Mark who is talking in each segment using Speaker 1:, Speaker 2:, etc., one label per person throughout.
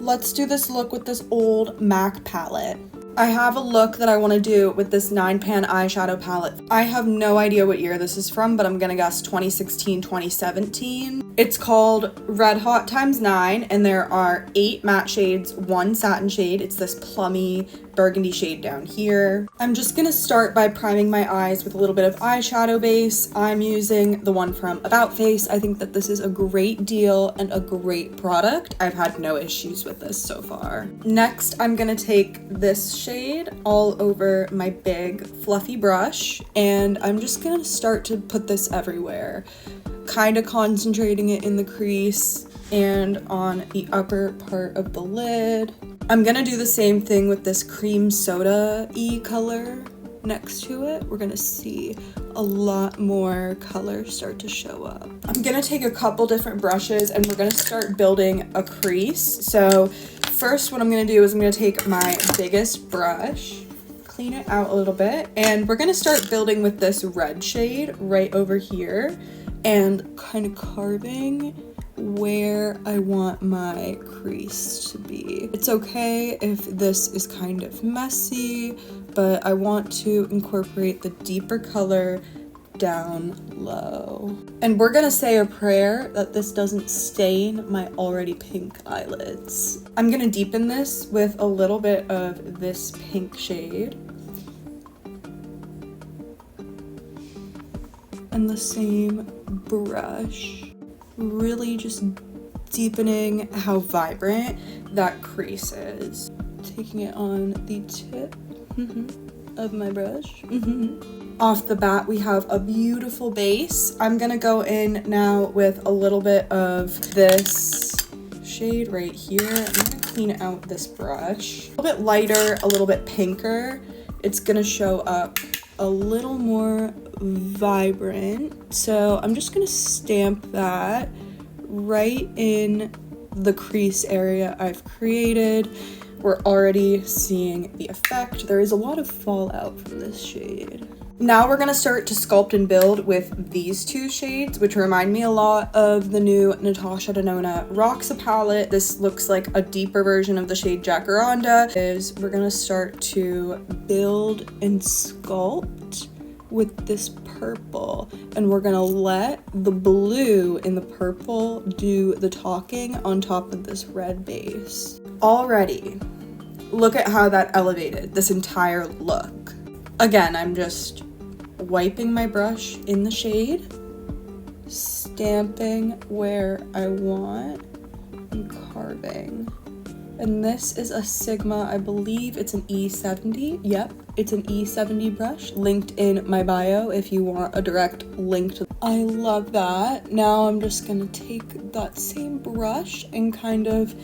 Speaker 1: let's do this look with this old MAC palette. I have a look that I want to do with this 9-pan eyeshadow palette. I have no idea what year this is from, but I'm gonna guess 2016, 2017. It's called Red Hot x 9, and there are 8 matte shades, 1 satin shade. It's this plummy burgundy shade down here. I'm just gonna start by priming my eyes with a little bit of eyeshadow base. I'm using the one from About Face. I think that this is a great deal and a great product. I've had no issues with this so far. Next, I'm gonna take this shade all over my big fluffy brush, and I'm just gonna start to put this everywhere, kind of concentrating it in the crease and on the upper part of the lid. I'm gonna do the same thing with this cream soda-y color next to it. We're gonna see a lot more color start to show up. I'm gonna take a couple different brushes and we're gonna start building a crease. So first what I'm gonna do is I'm gonna take my biggest brush, clean it out a little bit, and we're gonna start building with this red shade right over here and kind of carving where I want my crease to be. It's okay if this is kind of messy, but I want to incorporate the deeper color down low. And we're gonna say a prayer that this doesn't stain my already pink eyelids. I'm gonna deepen this with a little bit of this pink shade. And the same brush. Really just deepening how vibrant that crease is. Taking it on the tip of my brush. Off the bat, we have a beautiful base. I'm gonna go in now with a little bit of this shade right here. I'm gonna clean out this brush. A little bit lighter, a little bit pinker. It's gonna show up a little more vibrant. So I'm just gonna stamp that right in the crease area I've created. We're already seeing the effect. There is a lot of fallout from this shade. Now we're gonna start to sculpt and build with these two shades, which remind me a lot of the new Natasha Denona Roxa palette. This looks like a deeper version of the shade Jacaranda. We're gonna start to build and sculpt with this purple, and we're gonna let the blue in the purple do the talking on top of this red base. Already, look at how that elevated this entire look. Again, I'm just wiping my brush in the shade, stamping where I want, and carving. And this is a Sigma, I believe it's an E70. Yep, it's an E70 brush, linked in my bio if you want a direct link to. I love that. Now I'm just gonna take that same brush and kind of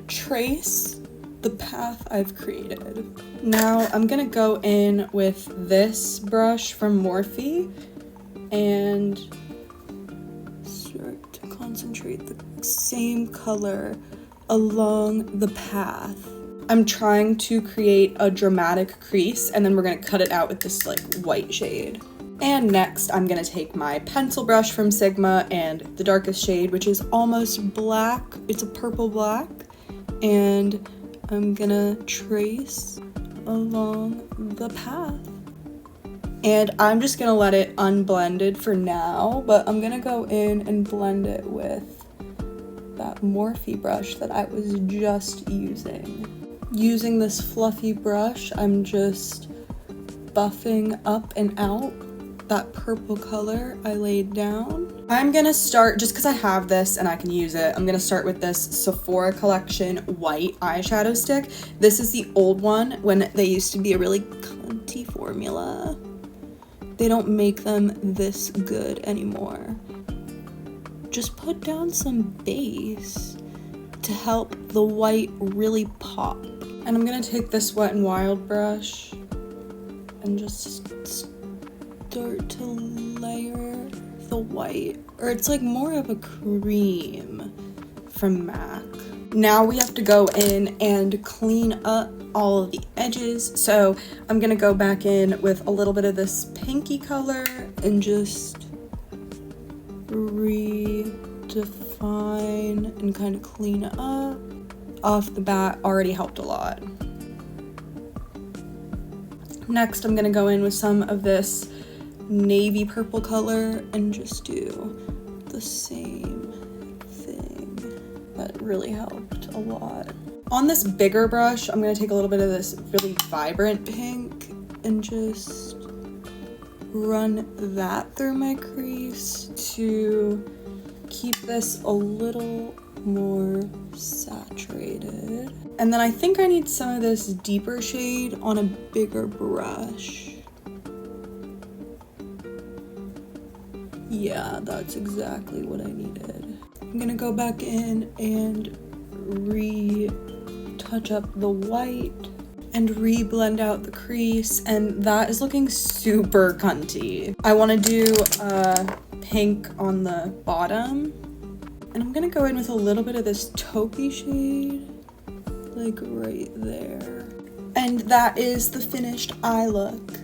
Speaker 1: trace the path I've created. Now I'm gonna go in with this brush from Morphe and start to concentrate the same color along the path. I'm trying to create a dramatic crease, and then we're gonna cut it out with this like white shade. And next I'm gonna take my pencil brush from Sigma and the darkest shade, which is almost black. It's a purple black, and I'm gonna trace along the path. And I'm just gonna let it unblended for now, but I'm gonna go in and blend it with that Morphe brush that I was just using. Using this fluffy brush, I'm just buffing up and out that purple color I laid down. I'm gonna start, just because I have this and I can use it, I'm gonna start with this Sephora collection white eyeshadow stick. This is the old one when they used to be a really cunty formula. They don't make them this good anymore. Just put down some base to help the white really pop. And I'm gonna take this Wet n Wild brush and just start to layer the white, or it's like more of a cream from MAC. Now we have to go in and clean up all of the edges. So I'm gonna go back in with a little bit of this pinky color and just redefine and kind of clean up off the bat already helped a lot. Next, I'm gonna go in with some of this navy purple color and just do the same thing. That really helped a lot. On this bigger brush, I'm gonna take a little bit of this really vibrant pink and just run that through my crease to keep this a little more saturated. And then I think I need some of this deeper shade on a bigger brush. Yeah, that's exactly what I needed. I'm gonna go back in and touch up the white and re-blend out the crease, and that is looking super cunty. I want to do pink on the bottom, and I'm gonna go in with a little bit of this taupey shade, like right there. And that is the finished eye look.